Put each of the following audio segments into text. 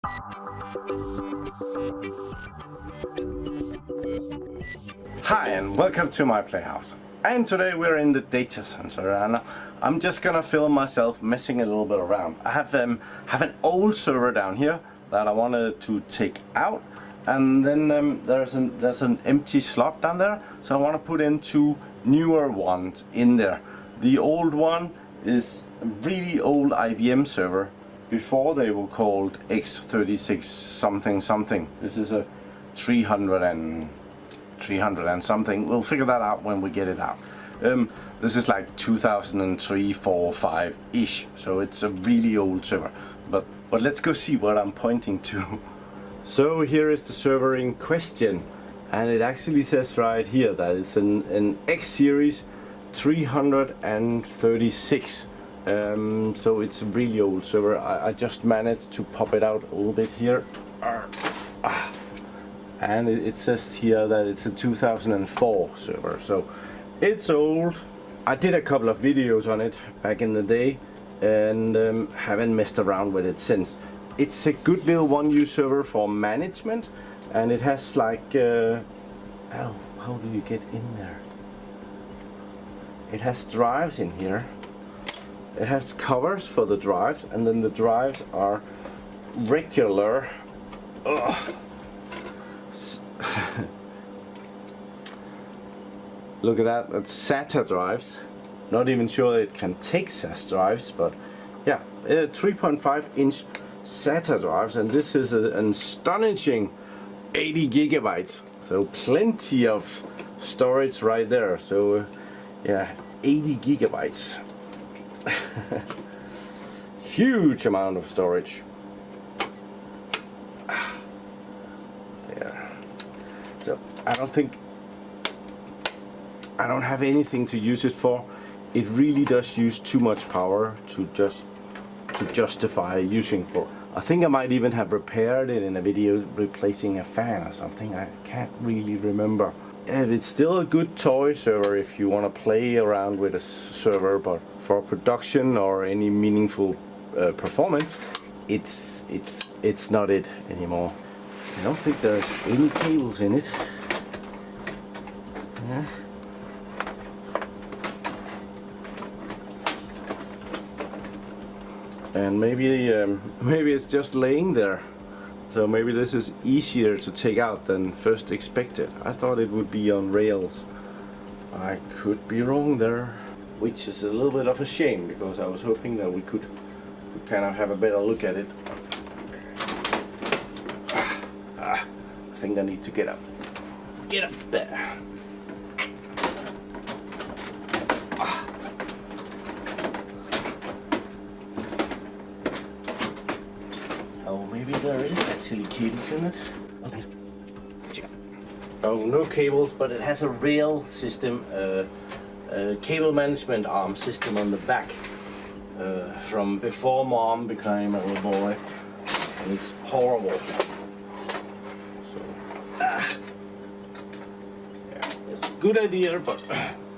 Hi and welcome to my PlayHouse. And today we're in the data center and I'm just gonna film myself messing a little bit around. I have an old server down here that I wanted to take out, and then there's an empty slot down there, so I want to put in two newer ones in there. The old one is a really old IBM server. Before they were called x36 something something. This is a 300 and something. We'll figure that out when we get it out. This is like 2003, 4, 5 ish, so it's a really old server. But let's go see what I'm pointing to. So here is the server in question, and it actually says right here that it's an xSeries 336. So it's a really old server. I just managed to pop it out a little bit here. And it says here that it's a 2004 server, so it's old. I did a couple of videos on it back in the day and haven't messed around with it since. It's a good little one-use server for management, and it has like how do you get in there? It has drives in here. It has covers for the drives, and then the drives are regular. Look at that, that's SATA drives. Not even sure it can take SAS drives, but yeah, 3.5 inch SATA drives, and this is an astonishing 80 gigabytes. So plenty of storage right there. So yeah, 80 gigabytes. Huge amount of storage. There. So I don't have anything to use it for. It really does use too much power to justify using for. I think I might even have repaired it in a video replacing a fan or something. I can't really remember. And it's still a good toy server if you want to play around with a server, but for production or any meaningful performance, it's not it anymore. I don't think there's any cables in it. Yeah. And maybe it's just laying there. So maybe this is easier to take out than first expected. I thought it would be on rails. I could be wrong there, which is a little bit of a shame, because I was hoping that we could kind of have a better look at it. I think I need to get up there. Oh, maybe there is actually cables in it. Okay. Oh, no cables, but it has a rail system, cable management arm system on the back, from before Mom became a little boy, and it's horrible. So, yeah, it's a good idea, but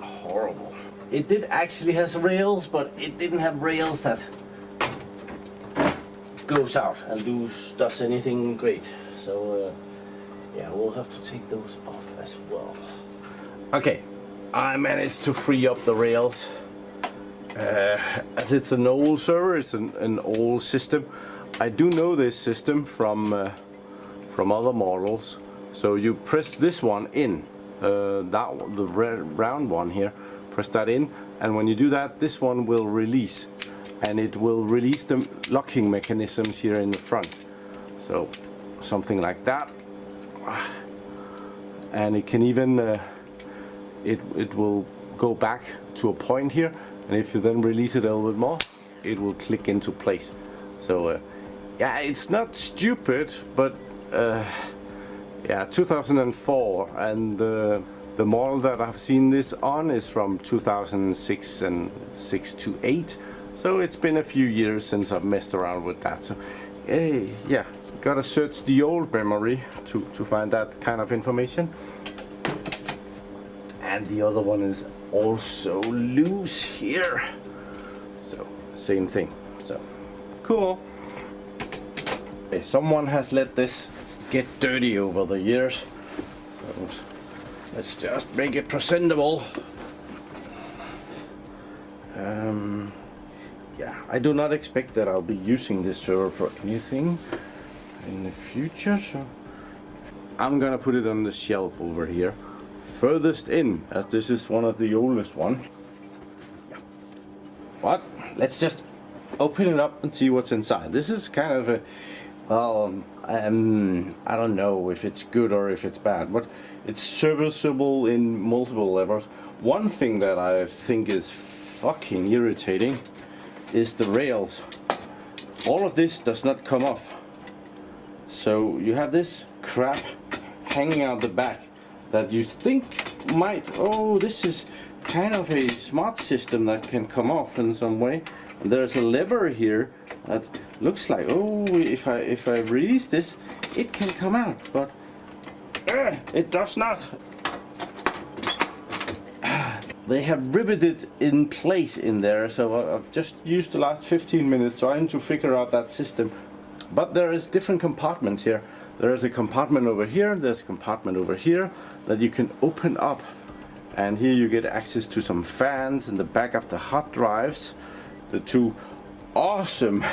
horrible. It did actually has rails, but it didn't have rails that goes out and does anything great. So yeah, we'll have to take those off as well. Okay, I managed to free up the rails. As it's an old server, it's an old system. I do know this system from other models. So you press this one in, the round one here, press that in, and when you do that, this one will release. And it will release the locking mechanisms here in the front. So something like that. And it can even it will go back to a point here, and if you then release it a little bit more, it will click into place. So yeah, it's not stupid, but yeah, 2004, and the model that I've seen this on is from 2006 and 6 to 8. So it's been a few years since I've messed around with that. So yeah, gotta search the old memory to find that kind of information. And the other one is also loose here. So same thing. So cool. Someone has let this get dirty over the years, so let's just make it presentable. Yeah, I do not expect that I'll be using this server for anything in the future, so I'm gonna put it on the shelf over here, furthest in, as this is one of the oldest ones. Yeah. But let's just open it up and see what's inside. This is kind of a, I don't know if it's good or if it's bad, but it's serviceable in multiple levels. One thing that I think is fucking irritating is the rails. All of this does not come off, so you have this crap hanging out the back that you think might, oh, this is kind of a smart system that can come off in some way. And there's a lever here that looks like, oh, if I release this, it can come out, but it does not. They have riveted in place in there, so I've just used the last 15 minutes trying to figure out that system. But there is different compartments here. There is a compartment over here, there's a compartment over here that you can open up. And here you get access to some fans in the back of the hard drives. The two awesome,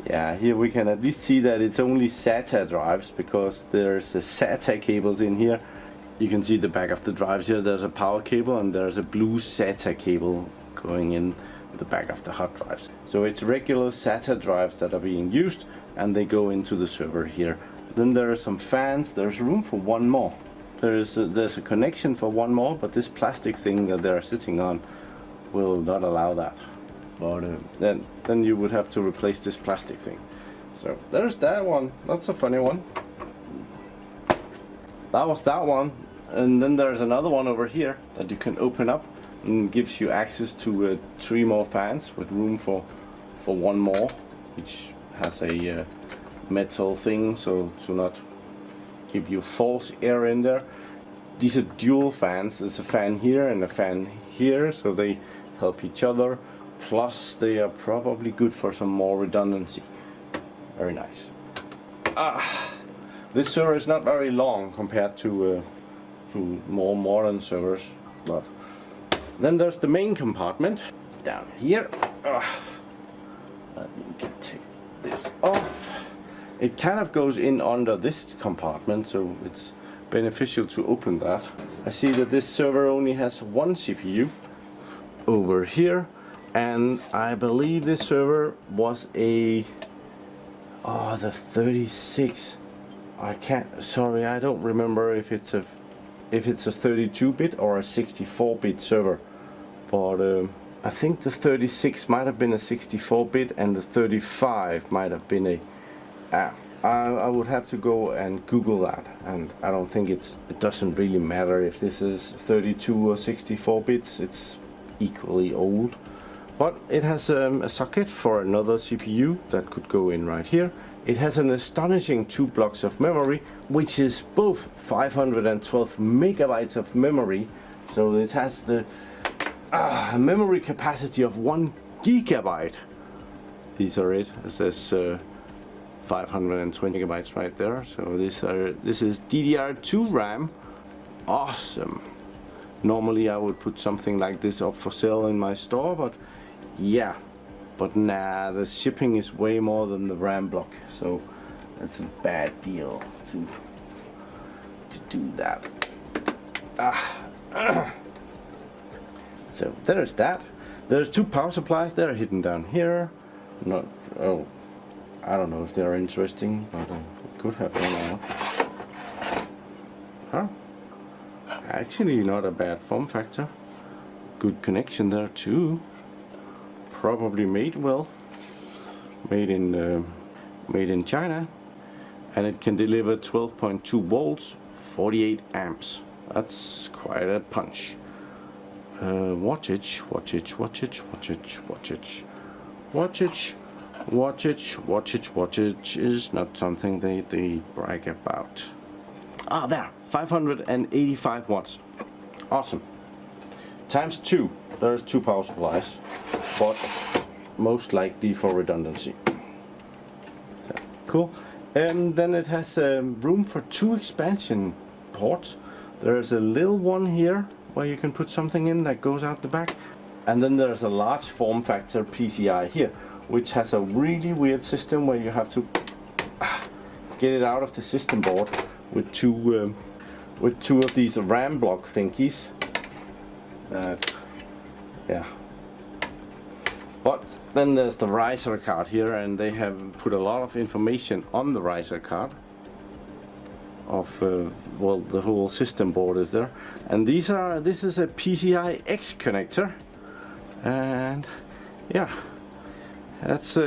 yeah, here we can at least see that it's only SATA drives, because there's a SATA cables in here. You can see the back of the drives here, there's a power cable and there's a blue SATA cable going in the back of the hard drives. So it's regular SATA drives that are being used, and they go into the server here. Then there are some fans, there's room for one more. There's a connection for one more, but this plastic thing that they're sitting on will not allow that. But then you would have to replace this plastic thing. So there's that one, that's a funny one. That was that one. And then there's another one over here that you can open up and gives you access to 3 more fans with room for one more, which has a metal thing so to not give you false air in there. These are dual fans. There's a fan here and a fan here, so they help each other. Plus they are probably good for some more redundancy. Very nice. This server is not very long compared to more modern servers, but then there's the main compartment down here. Let me take this off. It kind of goes in under this compartment, so it's beneficial to open that. I see that this server only has one CPU over here, and I believe this server was a the 36. Sorry, I don't remember if it's a 32-bit or a 64-bit server, but I think the 36 might have been a 64-bit and the 35 might have been a I would have to go and Google that, and I don't think it doesn't really matter if this is 32 or 64 bits, it's equally old. But it has a socket for another CPU that could go in right here. It has an astonishing 2 blocks of memory, which is both 512 megabytes of memory, so it has the memory capacity of 1 gigabyte. These are it. It says 520 megabytes right there. So this is DDR2 RAM. Awesome. Normally I would put something like this up for sale in my store, but yeah. But nah, the shipping is way more than the RAM block, so that's a bad deal to do that. So there's that. There's 2 power supplies. They're hidden down here. I don't know if they're interesting, but could have one out. Actually, not a bad form factor. Good connection there too. Probably made well. Made in China, and it can deliver 12.2 volts, 48 amps. That's quite a punch. Wattage is not something they brag about. There, 585 watts. Awesome. Times 2. There's 2 power supplies, but most likely for redundancy. So, cool. And then it has room for 2 expansion ports. There's a little one here where you can put something in that goes out the back. And then there's a large form factor PCI here, which has a really weird system where you have to get it out of the system board with two of these RAM block thingies. Yeah. But then there's the riser card here, and they have put a lot of information on the riser card of well, the whole system board is there. And this is a PCI X connector, and yeah, that's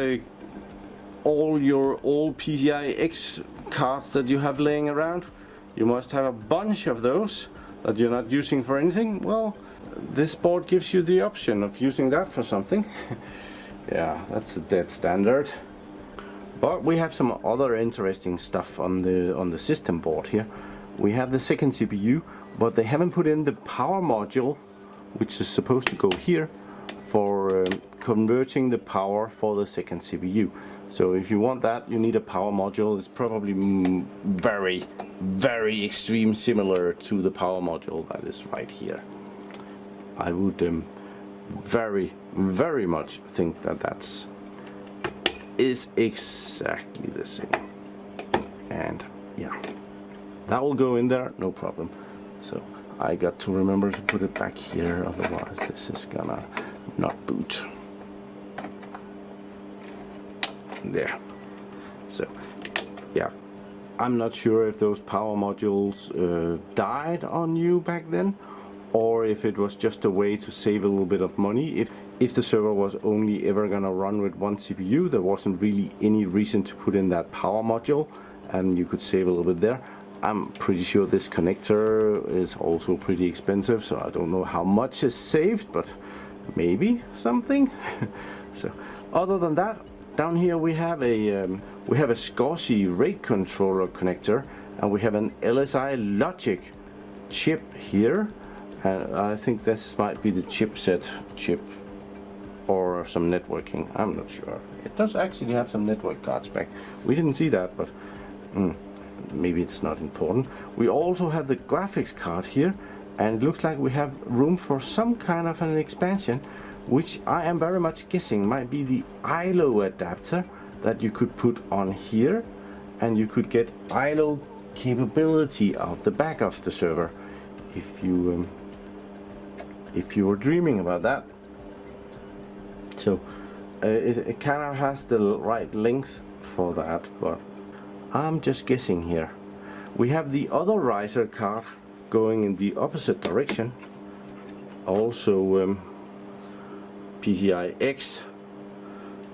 all your old PCI X cards that you have laying around. You must have a bunch of those that you're not using for anything. Well, this board gives you the option of using that for something. Yeah, that's a dead standard. But we have some other interesting stuff on the system board here. We have the second CPU, but they haven't put in the power module, which is supposed to go here for converting the power for the second CPU. So if you want that, you need a power module. It's probably very, very extreme similar to the power module that is right here. I would very, very much think that is exactly the same. And yeah, that will go in there, no problem. So I got to remember to put it back here, otherwise this is gonna not boot. There. So yeah, I'm not sure if those power modules died on you back then, or if it was just a way to save a little bit of money. If the server was only ever gonna run with one CPU, there wasn't really any reason to put in that power module, and you could save a little bit there. I'm pretty sure this connector is also pretty expensive, so I don't know how much is saved, but maybe something. So other than that, down here we have a SCSI rate controller connector, and we have an LSI logic chip here. I think this might be the chipset chip or some networking. I'm not sure. It does actually have some network cards back. We didn't see that, but maybe it's not important. We also have the graphics card here, and it looks like we have room for some kind of an expansion, which I am very much guessing might be the ILO adapter that you could put on here, and you could get ILO capability out the back of the server if you were dreaming about that. So it kind of has the right length for that, but I'm just guessing here. We have the other riser card going in the opposite direction, also PCI X.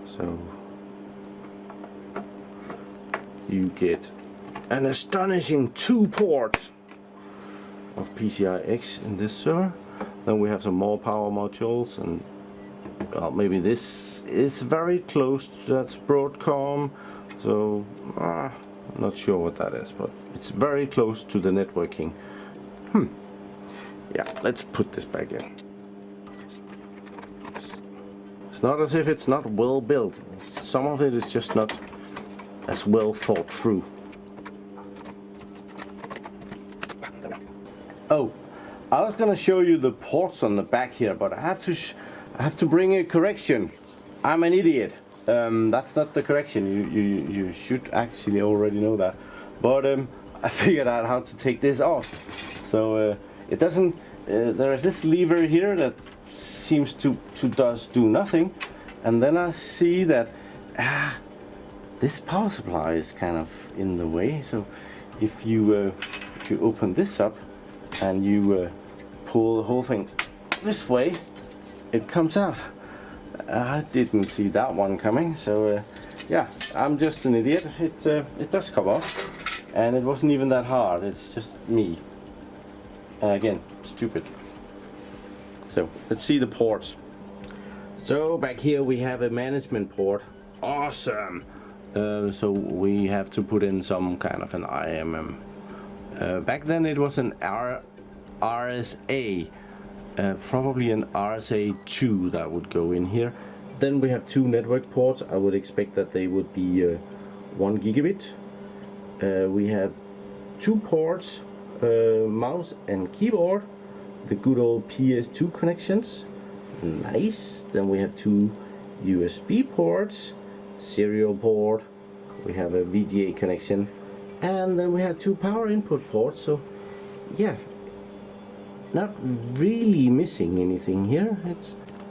So you get an astonishing 2 ports of PCI X in this server. Then we have some more power modules, and well, maybe this is very close to that's Broadcom, so I'm not sure what that is, but it's very close to the networking. Yeah, let's put this back in. It's not as if it's not well built. Some of it is just not as well thought through. Oh, I was gonna show you the ports on the back here, but I have to bring a correction. I'm an idiot. That's not the correction. You should actually already know that. But I figured out how to take this off. So it doesn't. There is this lever here that seems to do nothing, and then I see that this power supply is kind of in the way. So if you open this up and you pull the whole thing this way, it comes out. I didn't see that one coming, so yeah, I'm just an idiot. It does come off, and it wasn't even that hard. It's just me. Again, stupid. So let's see the ports. So back here we have a management port. Awesome. So we have to put in some kind of an IMM. Back then it was an RSA, probably an RSA2 that would go in here. Then we have 2 network ports. I would expect that they would be 1 gigabit We have 2 ports, mouse and keyboard, the good old PS2 connections, nice. Then we have 2 USB ports, serial port, we have a VGA connection, and then we have 2 power input ports. So yeah, not really missing anything here.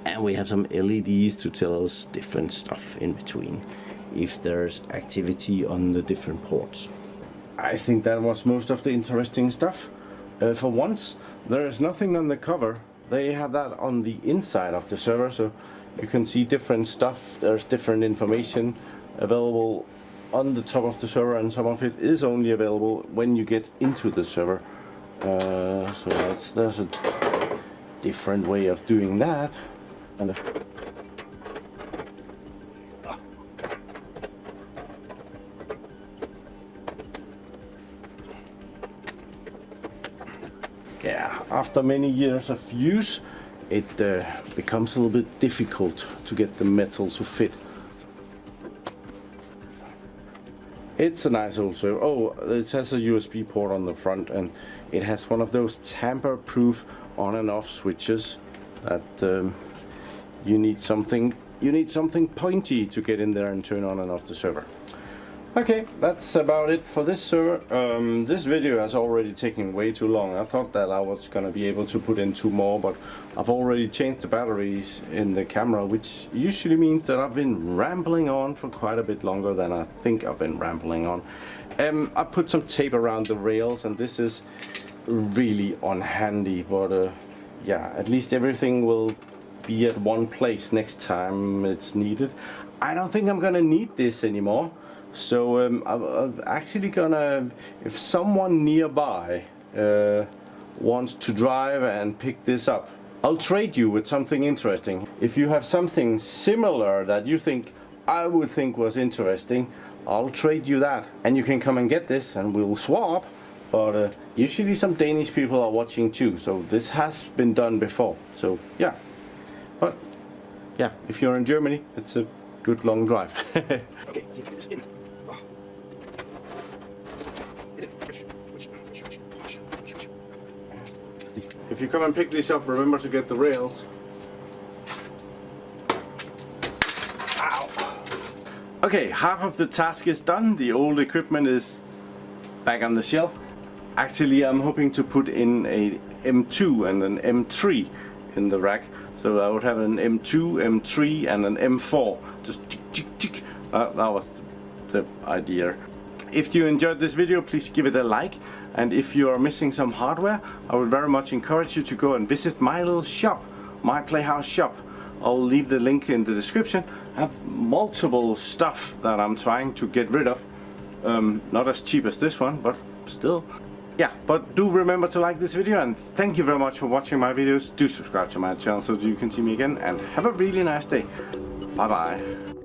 And we have some LEDs to tell us different stuff in between if there's activity on the different ports. I think that was most of the interesting stuff. For once, there is nothing on the cover. They have that on the inside of the server, so you can see different stuff. There's different information available on the top of the server, and some of it is only available when you get into the server. So there's a different way of doing that. And yeah, after many years of use, it becomes a little bit difficult to get the metal to fit. It's a nice old server. Oh, it has a USB port on the front, and it has one of those tamper-proof on and off switches that you need something pointy to get in there and turn on and off the server. Okay, that's about it for this server. This video has already taken way too long. I thought that I was gonna be able to put in 2 more, but I've already changed the batteries in the camera, which usually means that I've been rambling on for quite a bit longer than I think I've been rambling on. I put some tape around the rails, and this is really unhandy, but yeah, at least everything will be at one place next time it's needed. I don't think I'm gonna need this anymore. So I'm actually gonna, if someone nearby wants to drive and pick this up, I'll trade you with something interesting. If you have something similar that you think I would think was interesting, I'll trade you that, and you can come and get this and we'll swap. But usually some Danish people are watching too, so this has been done before. So yeah, but yeah, if you're in Germany, it's a good long drive. Okay, take this in. If you come and pick this up, remember to get the rails. Ow. Okay, half of the task is done. The old equipment is back on the shelf. Actually, I'm hoping to put in a M2 and an M3 in the rack. So I would have an M2, M3 and an M4. Just tick, tick, tick. That was the idea. If you enjoyed this video, please give it a like. And if you are missing some hardware, I would very much encourage you to go and visit my little shop, my PlayHouse shop. I'll leave the link in the description. I have multiple stuff that I'm trying to get rid of. Not as cheap as this one, but still. Yeah, but do remember to like this video, and thank you very much for watching my videos. Do subscribe to my channel so that you can see me again, and have a really nice day. Bye bye.